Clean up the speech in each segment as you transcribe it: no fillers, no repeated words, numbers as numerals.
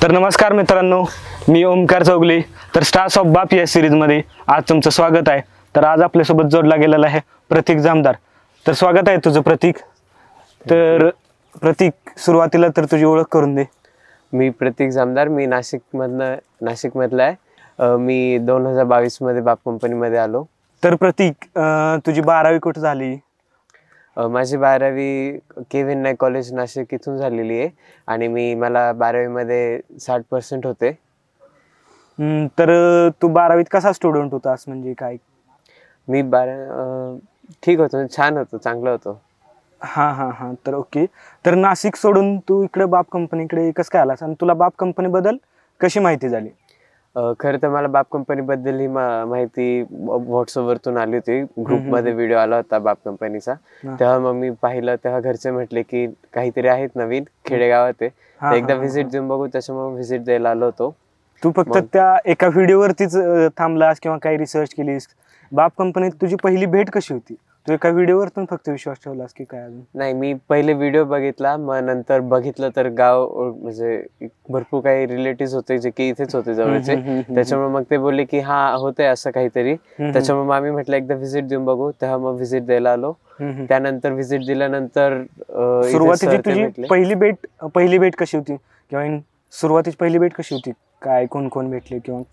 तर नमस्कार मित्रांनो, मी ओमकार चौगले. तर स्टार्स ऑफ बाप या सिरीजमध्ये आज तुमचं स्वागत आहे. तर आज आपल्यासोबत जोडला गेलेला आहे प्रतीक जामदार. तर स्वागत आहे तुझं प्रतीक. तर प्रतीक, सुरुवातीला तर तुझी ओळख करून दे. मी प्रतीक जामदार. मी नाशिकमधला आहे. मी 2022 मध्ये बाप कंपनीमध्ये आलो. तर प्रतीक, तुझी 12वी कुठं झाली? माझी 12वी के.व्ही. नाईक कॉलेज नाशिक इथून झालेली आहे आणि मला 12वी मध्ये 60% होते. तर तू 12वीत कसा स्टुडंट होतास, म्हणजे काय? मी ठीक होतो, छान होतो, चांगलं होतो. हां. तर ओके. तर नाशिक सोडून तू इकडे बाप कंपनीकडे कसं काय आलास आणि तुला बाप कंपनीबद्दल कशी माहिती झाली? खरं तर मला बाप कंपनीबद्दल ही माहिती व्हॉट्सअपवरतून आली होती. ग्रुपमध्ये व्हिडिओ आला होता बाप कंपनीचा. तेव्हा मग मी पाहिलं, तेव्हा घरचे म्हटले की काहीतरी आहेत नवीन, खेडेगावात आहे, तर एकदा व्हिजिट देऊन बघू. त्याच्यामुळे व्हिजिट द्यायला आलो होतो. तू फक्त त्या एका व्हिडिओवरतीच थांबलास किंवा काही रिसर्च केलीस? बाप कंपनीत तुझी पहिली भेट कशी होती? तू एका व्हिडिओवर पण फक्त विश्वास ठेवलास की काय अजून? नाही, मी पहिले व्हिडिओ बघितला, मग नंतर बघितलं तर गाव म्हणजे भरपूर काही रिलेटिव्ह होते जे की इथेच होते जवळचे. त्याच्यामुळे मग ते बोलले की हा होतंय असं काहीतरी. त्याच्यामुळे मग आम्ही म्हटलं एकदा व्हिजिट देऊन बघू. तेव्हा मग व्हिजिट द्यायला आलो. त्यानंतर व्हिजिट दिल्यानंतर सुरुवातीची तुझी पहिली भेट कशी होती, किंवा सुरुवातीची पहिली भेट कशी होती? काय कोण कोण भेटले? किंवा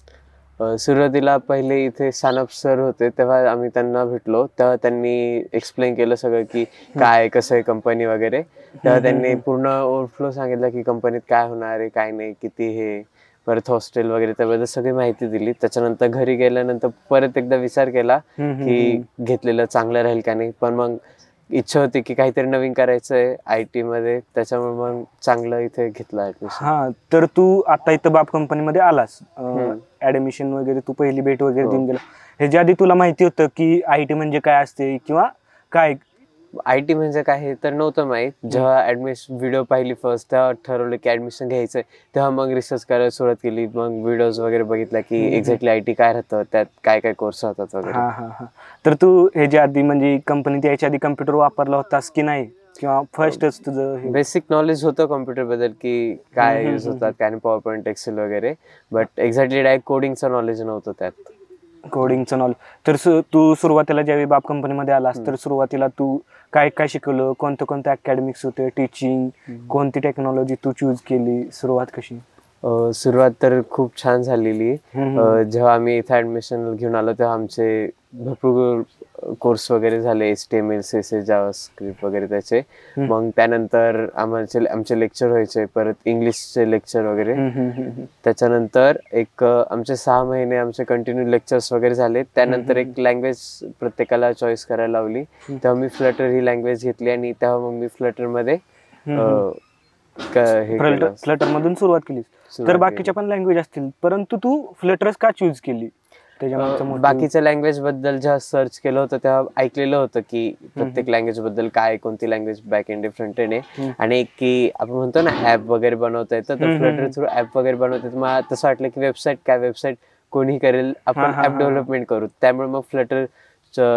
सुरुवातीला पहिले इथे सानप सर होते, तेव्हा आम्ही त्यांना भेटलो. तेव्हा त्यांनी एक्सप्लेन केलं सगळं की काय कसं आहे कंपनी वगैरे. तेव्हा त्यांनी पूर्ण ओव्हरफ्लो सांगितलं की कंपनीत काय होणार आहे, काय नाही, किती हे, परत हॉस्टेल वगैरे त्याबद्दल सगळी माहिती दिली. त्याच्यानंतर घरी गेल्यानंतर परत एकदा विचार केला की घेतलेलं चांगलं राहील का नाही. पण मग इच्छा होती की काहीतरी नवीन करायचं आहे IT मध्ये, त्याच्यामुळे मग चांगलं इथे घेतलं ऍडमिशन. तर तू आता इथं बाप कंपनीमध्ये आलास, ऍडमिशन वगैरे, तू पहिली भेट वगैरे देऊन गेला. ह्याच्या आधी तुला माहिती होतं की IT म्हणजे काय असते किंवा काय? IT म्हणजे काय हे तर नव्हतं माहीत. जेव्हा ऍडमिशन व्हिडिओ पाहिली फर्स्ट, तेव्हा ठरवलं की ऍडमिशन घ्यायचंय. तेव्हा मग रिसर्च करायला सुरुवात केली. मग व्हिडिओज वगैरे बघितला की एक्झॅक्टली IT काय राहतं, त्यात काय काय कोर्स राहतात वगैरे. तर तू ह्याच्या आधी म्हणजे कंपनीत यायच्या आधी कम्प्युटर वापरला होतास की नाही, किंवा फर्स्टच तुझं? बेसिक नॉलेज होतं कॉम्प्युटर बद्दल की काय यूज होतात, काय पॉवर पॉईंट, एक्सेल वगैरे. बट एक्झॅक्टली डायरेक्ट कोडिंगचं नॉलेज नव्हतं त्यात. कोडिंगचं नॉलेज. तर तू सुरुवातीला ज्यावेळी बाप कंपनीमध्ये आलास, तर सुरुवातीला तू काय काय शिकवलं? कोणते अकॅडमिक्स होते, टीचिंग, कोणती टेक्नॉलॉजी तू चूज केली? सुरुवात कशी? सुरुवात तर खूप छान झालेली. जेव्हा आम्ही इथे ऍडमिशन घेऊन आलो तेव्हा आमचे भरपूर कोर्स वगैरे झाले, HTML, CSS, जावास्क्रिप्ट वगैरे त्याचे. मग त्यानंतर आमचे लेक्चर व्हायचे, परत इंग्लिशचे लेक्चर वगैरे. त्याच्यानंतर आमचे 6 महिने आमचे कंटिन्यू लेक्चर्स वगैरे झाले. त्यानंतर एक लँग्वेज प्रत्येकाला चॉईस करायला लावली. तेव्हा मी फ्लटर ही लँग्वेज घेतली आणि तेव्हा मग मी फ्लटर मध्ये फ्लटर मधून सुरुवात केली. तर बाकीच्या पण लँग्वेज असतील, परंतु तू फ्लटरच का चूज केली? बाकीच्या लँग्वेज बद्दल जेव्हा सर्च केलं होतं तेव्हा ऐकलेलं होतं की प्रत्येक लँग्वेज बद्दल काय, कोणती language back end front end आहे. आणि की आपण म्हणतो ना ऍप वगैरे बनवता येतं, तर फ्लटर थ्रू ऍप वगैरे बनवता येतं. मला तसं वाटलं की वेबसाईट कोणी करेल, आपण ऍप डेव्हलपमेंट करू. त्यामुळे मग फ्लटर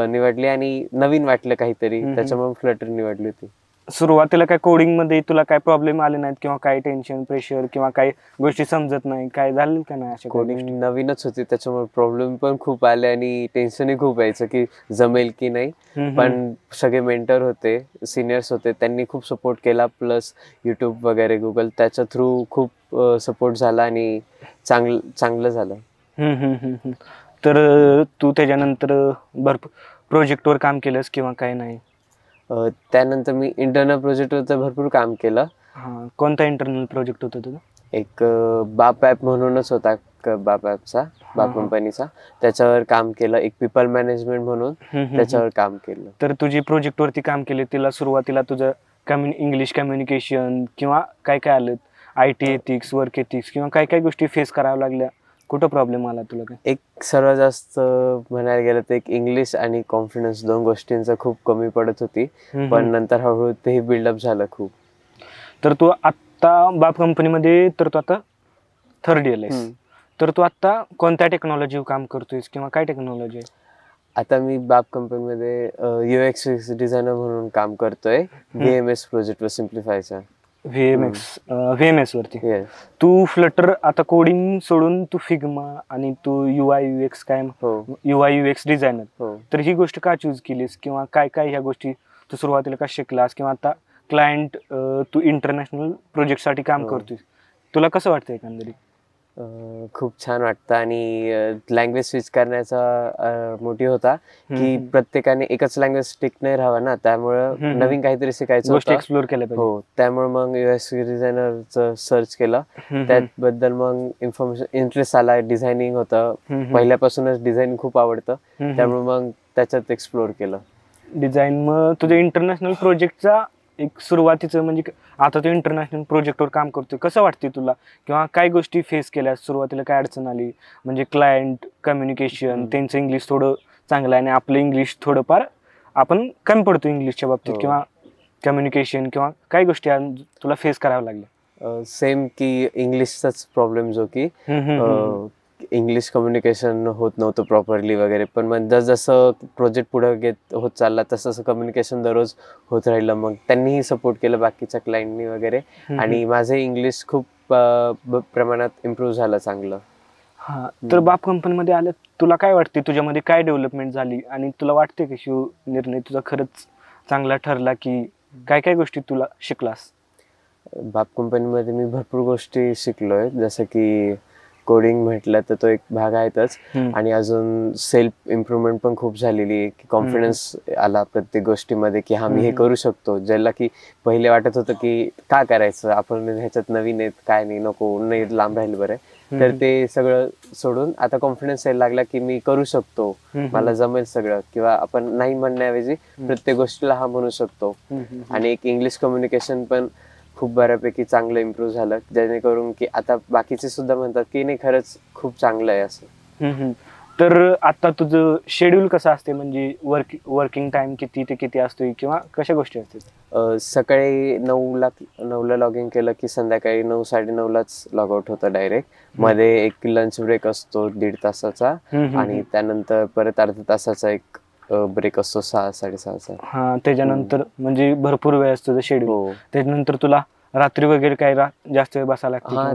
निवडली आणि नवीन वाटलं काहीतरी, त्याच्यामुळे फ्लटर निवडली होती. सुरुवातीला काय कोडिंग मध्ये तुला काय प्रॉब्लेम आले नाहीत, किंवा काय टेन्शन, प्रेशर, किंवा काही गोष्टी समजत नाही, काय झालं का नाही? अशा कोडिंग नवीनच होती, त्याच्यामुळे प्रॉब्लेम पण खूप आले आणि टेन्शनही खूप यायचं की जमेल की नाही. पण सगळे मेंटर होते, सिनियर्स होते, त्यांनी खूप सपोर्ट केला. प्लस युट्यूब वगैरे, गुगल, त्याच्या थ्रू खूप सपोर्ट झाला आणि चांगलं झालं. तर तू त्याच्यानंतर भरपूर प्रोजेक्टवर काम केलंस किंवा काय नाही? त्यानंतर मी इंटरनल प्रोजेक्टवर तर भरपूर काम केलं. कोणता इंटरनल प्रोजेक्ट होता तुझा? एक बाप ॲप म्हणूनच होता, बाप कंपनीचा. त्याच्यावर काम केलं. एक पीपल मॅनेजमेंट म्हणून त्याच्यावर काम केलं. तर तुझी प्रोजेक्टवरती काम केले, तिला सुरुवातीला तुझं इंग्लिश कम्युनिकेशन किंवा काय काय आलं, IT एथिक्स, वर्क एथिक्स, किंवा काय काय गोष्टी फेस कराव्या लागल्या? कुठं प्रॉब्लेम आला तुला? काय एक सर्वात जास्त म्हणायला गेलं तर एक इंग्लिश आणि कॉन्फिडन्स, 2 गोष्टींचं खूप कमी पडत होती. पण नंतर हळूहळू ते बिल्डअप झालं खूप. तर तू आता बाप कंपनीमध्ये, तर तू आता 3rd इयरला आहेस, तर तू आता कोणत्या टेक्नॉलॉजीवर काम करतोयस किंवा काय टेक्नॉलॉजी आहे? आता मी बाप कंपनीमध्ये UX डिझायनर म्हणून काम करतोय, VMS प्रोजेक्टवर सिम्प्लिफायचा. व्हीएमएस वरती येस. तू फ्लटर आता कोडिंग सोडून तू फिग्मा आणि तू युआय युएक्स काय हो युआय युएक्स डिझायनर, हो. तर ही गोष्ट का चूज केलीस किंवा काय काय ह्या गोष्टी तू सुरुवातीला का शिकलास किंवा आता क्लायंट तू इंटरनॅशनल प्रोजेक्टसाठी काम हो. करतोय, तुला कसं वाटतं एकंदरीत? खूप छान वाटतं आणि लँग्वेज स्विच करण्याचा मोटिव्ह होता की हम्म. प्रत्येकाने एकच लँग्वेज स्टिक नाही राहावं ना, त्यामुळं हम्म. नवीन काहीतरी शिकायचं गोष्टी होतं. एक्सप्लोर केल्या पाहिजे. हो, त्यामुळे मग UX डिझायनरचं सर्च केलं. हम्म. त्याबद्दल मग इन्फॉर्मेशन इंटरेस्ट आला. डिझायनिंग होतं, हम्म. पहिल्यापासूनच डिझाईन खूप आवडतं, हम्म. त्यामुळे मग त्याच्यात एक्सप्लोर केलं. डिझाईन मग तुझ्या इंटरनॅशनल प्रोजेक्टचा एक सुरुवातीचं म्हणजे आता तू इंटरनॅशनल प्रोजेक्टवर काम करतोय, कसं वाटते तुला किंवा काय गोष्टी फेस केल्या सुरुवातीला, काय अडचण आली? म्हणजे क्लायंट कम्युनिकेशन, त्यांचं इंग्लिश थोडं चांगलं आहे आणि आपलं इंग्लिश थोडंफार आपण कमी पडतो इंग्लिशच्या बाबतीत, हो. किंवा कम्युनिकेशन किंवा काय गोष्टी तुला फेस कराव्या लागल्या? सेम की इंग्लिशचाच प्रॉब्लेम जो की इंग्लिश कम्युनिकेशन होत नव्हतं प्रॉपरली वगैरे, पण मग जसं प्रोजेक्ट पुढे होत चालला तसं कम्युनिकेशन दररोज होत राहिलं. मग त्यांनीही सपोर्ट केलं बाकीच्या क्लायंटनी वगैरे, आणि माझं इंग्लिश खूप प्रमाणात इम्प्रूव्ह झालं चांगलं. हा, तर बाप कंपनीमध्ये आलं, तुला काय वाटते तुझ्यामध्ये काय डेव्हलपमेंट झाली आणि तुला वाटते की शिव निर्णय तुझा खरंच चांगला ठरला की काय काय गोष्टी तुला शिकलास? बाप कंपनीमध्ये मी भरपूर गोष्टी शिकलोय, जसं की कोडिंग म्हटलं तर तो एक भाग आहेतच, आणि अजून सेल्फ इम्प्रूव्हमेंट पण खूप झालेली आहे की कॉन्फिडन्स आला प्रत्येक गोष्टीमध्ये की हा मी हे करू शकतो, ज्याला की पहिले वाटत होतं की का करायचं, आपण ह्याच्यात नवीन आहेत, काय नाही, नको, नाही लांब राहिलं बरं. तर ते सगळं सोडून आता कॉन्फिडन्स यायला लागला की मी करू शकतो, मला जमेल सगळं, किंवा आपण नाही म्हणण्याऐवजी प्रत्येक गोष्टीला हा म्हणू शकतो. आणि एक इंग्लिश कम्युनिकेशन पण खूप बऱ्यापैकी चांगलं इम्प्रूव्ह झालं, जेणेकरून की आता बाकीचे सुद्धा म्हणतात की नाही खरंच खूप चांगलं आहे असं. तर आता तुझं शेड्यूल कसं असते, म्हणजे वर्किंग टाइम किती ते किती असतोय किंवा कशा गोष्टी असतात? सकाळी 9ला लॉग इन केलं की संध्याकाळी 9-9:30लाच लॉग आउट होतं डायरेक्ट. मध्ये एक लंच ब्रेक असतो 1.5 तासाचा, आणि त्यानंतर परत अर्ध्या तासाचा एक ब्रेक असतो 6-6:30चा. हा, त्याच्यानंतर म्हणजे भरपूर वेळ असतो शेड्यूल. हो. त्याच्यानंतर तुला रात्री वगैरे काय जास्त वेळ बसायला लागते हा,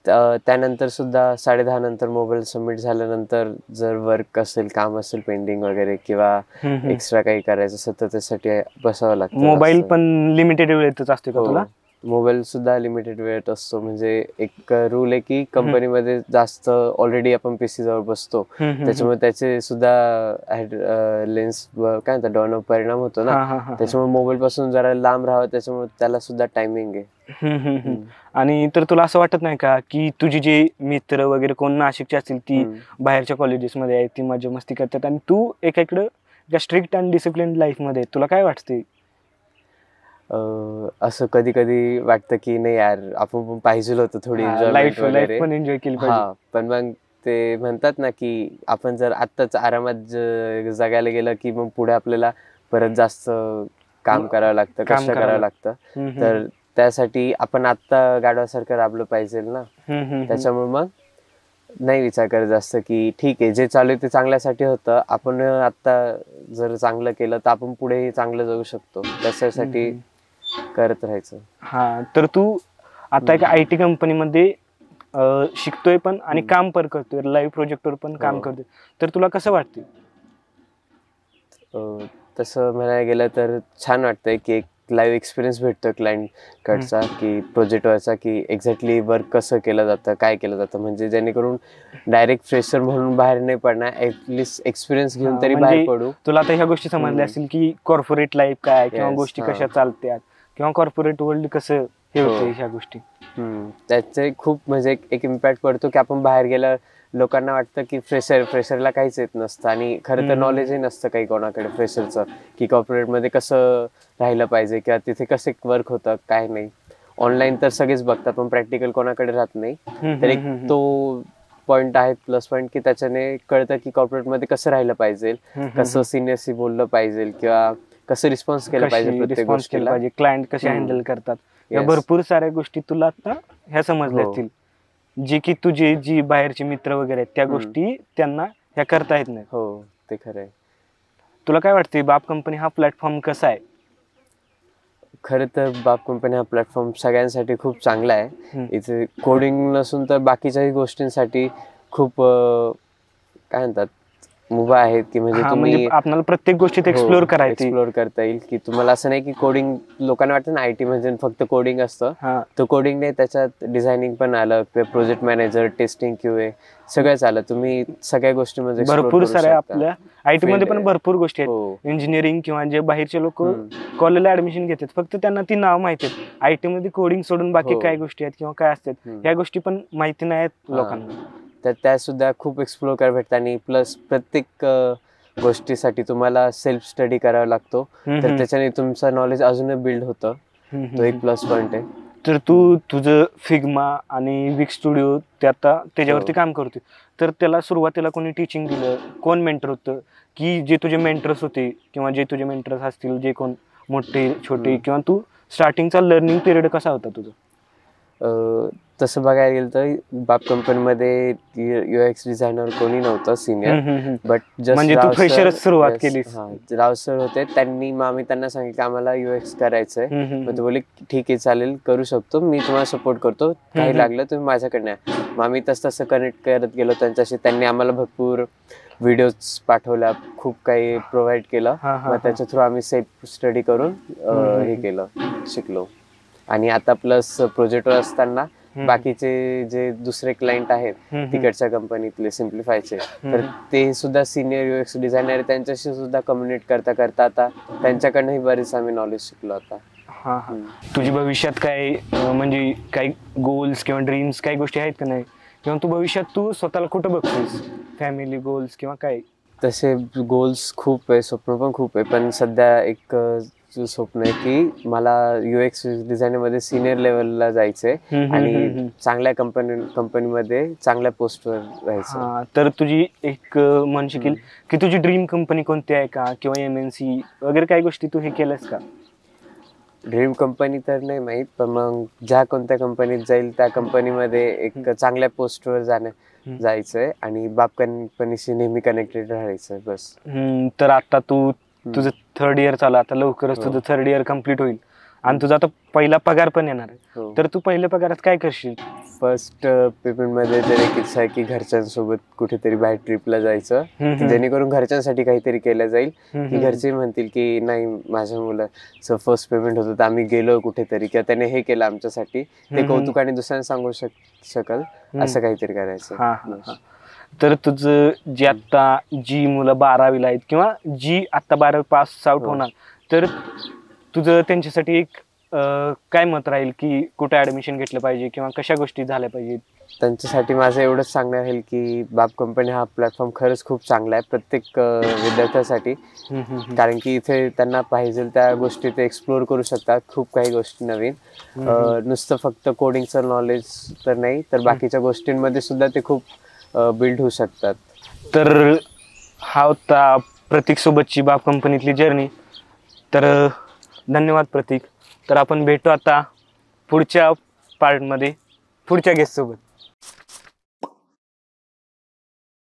किंवा त्यानंतर सुद्धा 10:30 नंतर मोबाईल सबमिट झाल्यानंतर जर वर्क असेल, काम असेल पेंडिंग वगैरे, किंवा एक्स्ट्रा काही करायचं असेल तर त्यासाठी बसावं लागतं. मोबाईल पण लिमिटेड वेळेतच असतो का तुला? मोबाईल सुद्धा लिमिटेड वेळेत असतो. म्हणजे एक रूल आहे की कंपनीमध्ये जास्त ऑलरेडी आपण PC जवळ बसतो, त्याच्यामुळे त्याचे सुद्धा लेन्स काय म्हणतात डॉन परिणाम होतो ना, त्याच्यामुळे मोबाईल पासून जरा लांब राहावं, त्याच्यामुळे त्याला सुद्धा टायमिंग आहे. आणि तर तुला असं वाटत नाही का की तुझी जे मित्र वगैरे कोण नाशिकची असतील ती बाहेरच्या कॉलेजेसमध्ये आहेत, ती मजा मस्ती करतात आणि तू एकाकडं या स्ट्रिक्ट अँड डिसिप्लिन लाईफ मध्ये, तुला काय वाटते? असं कधी कधी वाटतं की नाही यार, आपण पण पाहिजे होतं थोडी एन्जॉयमेंट वगैरे. पण एन्जॉय केली पाहिजे. हा, पण मग ते म्हणतात ना की आपण जर आत्ताच आरामात जगायला गेलं की मग पुढे आपल्याला परत जास्त काम करावं लागतं, कष्ट करावं लागतं. तर त्यासाठी आपण आत्ता गाढवासारखं राबलं पाहिजे ना. त्याच्यामुळे मग नाही विचार करत जास्त की ठीक आहे, जे चालू आहे ते चांगल्यासाठी होतं, आपण आत्ता जर चांगलं केलं तर आपण पुढे चांगलं जाऊ शकतो, त्याच्यासाठी करत राहायचं. हा, तर तू आता एका IT कंपनीमध्ये शिकतोय पण आणि काम पण करतोय, लाईव्ह प्रोजेक्टवर पण काम करतोय, तर तुला कसं वाटते? तसं म्हणायला गेलं तर छान वाटतंय की एक लाईव्ह एक्सपिरियन्स भेटतो क्लायंट कडचा, की प्रोजेक्टवरचा, की एक्झॅक्टली वर्क कसं केलं जातं, काय केलं जातं, म्हणजे जेणेकरून डायरेक्ट फ्रेशर म्हणून बाहेर नाही पडणार, ऍटलिस्ट एक्सपिरियन्स घेऊन तरी बाहेर पडू. तुला आता ह्या गोष्टी समजल्या असतील की कॉर्पोरेट लाईफ काय किंवा गोष्टी कशा चालतात किंवा कॉर्पोरेट वर्ल्ड कसं हे होते ह्या गोष्टी. त्याचे खूप म्हणजे एक इम्पॅक्ट पडतो की आपण बाहेर गेल्यावर लोकांना वाटतं की फ्रेशरला काहीच येत नसतं, आणि खरं तर नॉलेजही नसतं काही कोणाकडे फ्रेशरचं, की कॉर्पोरेटमध्ये कसं राहिलं पाहिजे किंवा तिथे कसे वर्क होतं काय नाही. ऑनलाईन तर सगळेच बघतात पण प्रॅक्टिकल कोणाकडे राहत नाही. तर एक तो पॉईंट आहे, प्लस पॉईंट, की त्याच्याने कळतं की कॉर्पोरेटमध्ये कसं राहिलं पाहिजे, कसं सिनियरशी बोललं पाहिजे किंवा कसं रिस्पॉन्स केलं पाहिजे प्रत्येक गोष्टीला, क्लायंट कसे हँडल करतात, या भरपूर साऱ्या गोष्टी तुला आता ह्या समजल्या असतील, जी की तुझी जी बाहेरचे मित्र वगैरे त्या गोष्टी त्यांना ह्या करता येत नाही. हो, ते खरं आहे. तुला काय वाटते बाप कंपनी हा प्लॅटफॉर्म कसा आहे? खरं तर बाप कंपनी हा प्लॅटफॉर्म सगळ्यांसाठी खूप चांगला आहे. इथे कोडिंग नसून तर बाकीच्याही गोष्टींसाठी खूप काय म्हणतात मुभा आहेत की म्हणजे हा, तुम्ही म्हणजे आपल्याला प्रत्येक गोष्टीत एक्सप्लोर करायची. एक्सप्लोर करता येईल की तुम्हाला असं नाही की कोडिंग लोकांना वाटतं ना IT म्हणजे फक्त कोडिंग असतं. हा तो कोडिंग नाही, त्याच्यात डिझायनिंग पण आलं, प्रोजेक्ट मॅनेजर, टेस्टिंग, QA सगळंच आलं. तुम्ही सगळ्या गोष्टी म्हणजे भरपूर साऱ्या आपल्या IT मध्ये पण भरपूर गोष्टी आहेत. हो. इंजिनिअरिंग किंवा जे बाहेरचे लोक कॉलेजला ऍडमिशन घेतात फक्त त्यांना ती नाव माहिती आहेत. IT मध्ये कोडिंग सोडून बाकी काय गोष्टी आहेत किंवा काय असतात ह्या गोष्टी पण माहिती नाही आहेत लोकांना. तर त्या सुद्धा खूप एक्सप्लोर करायला भेटतात. आणि प्लस प्रत्येक गोष्टीसाठी तुम्हाला सेल्फ स्टडी करावा लागतो, तर त्याच्याने तुमचं नॉलेज अजूनही बिल्ड होतं. तो एक प्लस पॉइंट आहे. तर तू तुझं फिग्मा आणि विक स्टुडिओ ते आता त्याच्यावरती काम करतोय, तर त्याला सुरुवातीला कोणी टीचिंग दिलं, कोण मेंटर होतं, की जे तुझे मेंटर्स होते किंवा जे तुझे मेंटर्स असतील जे कोण मोठे छोटे, किंवा तू स्टार्टिंगचा लर्निंग पिरियड कसा होता तुझा? तसं बघायला गेलं तर बाप कंपनीमध्ये UX डिझायनर कोणी नव्हतं सिनियर, बट म्हणजे तू फ्रेशरच सुरुवात केलीस. राव सर होते. मग आम्ही त्यांना सांगितलं आम्हाला UX करायचंय. मग ते बोलले ठीक आहे चालेल, करू शकतो, मी तुम्हाला सपोर्ट करतो, काही लागलं तुम्ही माझ्याकडनं या. मग आम्ही तसं कनेक्ट करत गेलो त्यांच्याशी. त्यांनी आम्हाला भरपूर व्हिडिओज पाठवल्या, खूप काही प्रोव्हाइड केलं. मग त्याच्या थ्रू आम्ही सेल्फ स्टडी करून हे केलं, शिकलो. आणि आता प्लस प्रोजेक्टवर असताना बाकीचे जे दुसरे क्लायंट आहेत तिकडच्या कंपनीतले सिम्प्लिफायचे, तर ते सुद्धा सिनियर UX डिझायनर आहे, त्यांच्याशी सुद्धा कम्युनिकेट करता करता आता त्यांच्याकडनंही बरेच आम्ही नॉलेज शिकलो आता. तुझी भविष्यात काय म्हणजे काही गोल्स किंवा ड्रीम्स काही गोष्टी आहेत का नाही, किंवा तू भविष्यात तू स्वतःला कुठं बघतोस, फॅमिली गोल्स किंवा काय? तसे गोल्स खूप आहे, स्वप्न पण खूप आहे, पण सध्या एक स्वप्न आहे की मला UX डिझायनरमध्ये सिनियर लेवलला जायचंय आणि चांगल्या कंपनीमध्ये चांगल्या पोस्टवर राहायचं. तर तुझी एक म्हणशील की तुझी ड्रीम कंपनी कोणती आहे का, किंवा MNC वगैरे काही गोष्टी तू हे केलंस का? ड्रीम कंपनी तर नाही माहीत, पण मग ज्या कोणत्या कंपनीत जाईल त्या कंपनीमध्ये एक चांगल्या पोस्टवर जायचंय आणि बाप कंपनीशी नेहमी कनेक्टेड राहायचं बस. तर आता तू तुझं 3rd इयर चालू, आता लवकरच तुझं 3rd इयर कम्प्लीट होईल आणि तुझा आता पहिला पगार पण येणार आहे. तर तू पहिल्या पगारात काय करशील? फर्स्ट पेमेंटमध्ये तर एक इच्छा आहे की घरच्यांसोबत कुठेतरी बाहेर ट्रिपला जायचं, जेणेकरून घरच्यांसाठी काहीतरी केलं जाईल, की घरचे म्हणतील की नाही माझ्या मुलाचं फर्स्ट पेमेंट होतं तर आम्ही गेलो कुठेतरी किंवा त्याने हे केलं आमच्यासाठी, ते कौतुकाने दुसऱ्यांना सांगू शकल, असं काहीतरी करायचं. तर तुझं जी आता जी मुलं 12वीला आहेत किंवा जी आता 12वी पास आउट होणार, तर तुझं त्यांच्यासाठी एक काय मत राहील की कुठे ऍडमिशन घेतलं पाहिजे किंवा कशा गोष्टी झाल्या पाहिजेत? त्यांच्यासाठी माझं एवढंच सांगणं राहील की बाप कंपनी हा प्लॅटफॉर्म खरंच खूप चांगला आहे प्रत्येक विद्यार्थ्यासाठी, कारण की इथे त्यांना पाहिजे त्या गोष्टी ते एक्सप्लोर करू शकतात, खूप काही गोष्टी नवीन. नुसतं फक्त कोडिंगचं नॉलेज तर नाही, तर बाकीच्या गोष्टींमध्ये सुद्धा ते खूप बिल्ड होऊ शकतात. तर हा होता प्रतीक सोबतची बाप कंपनीतली जर्नी. तर धन्यवाद प्रतीक. तर आपण भेटू आता पुढच्या पार्टमध्ये पुढच्या गेस्ट सोबत.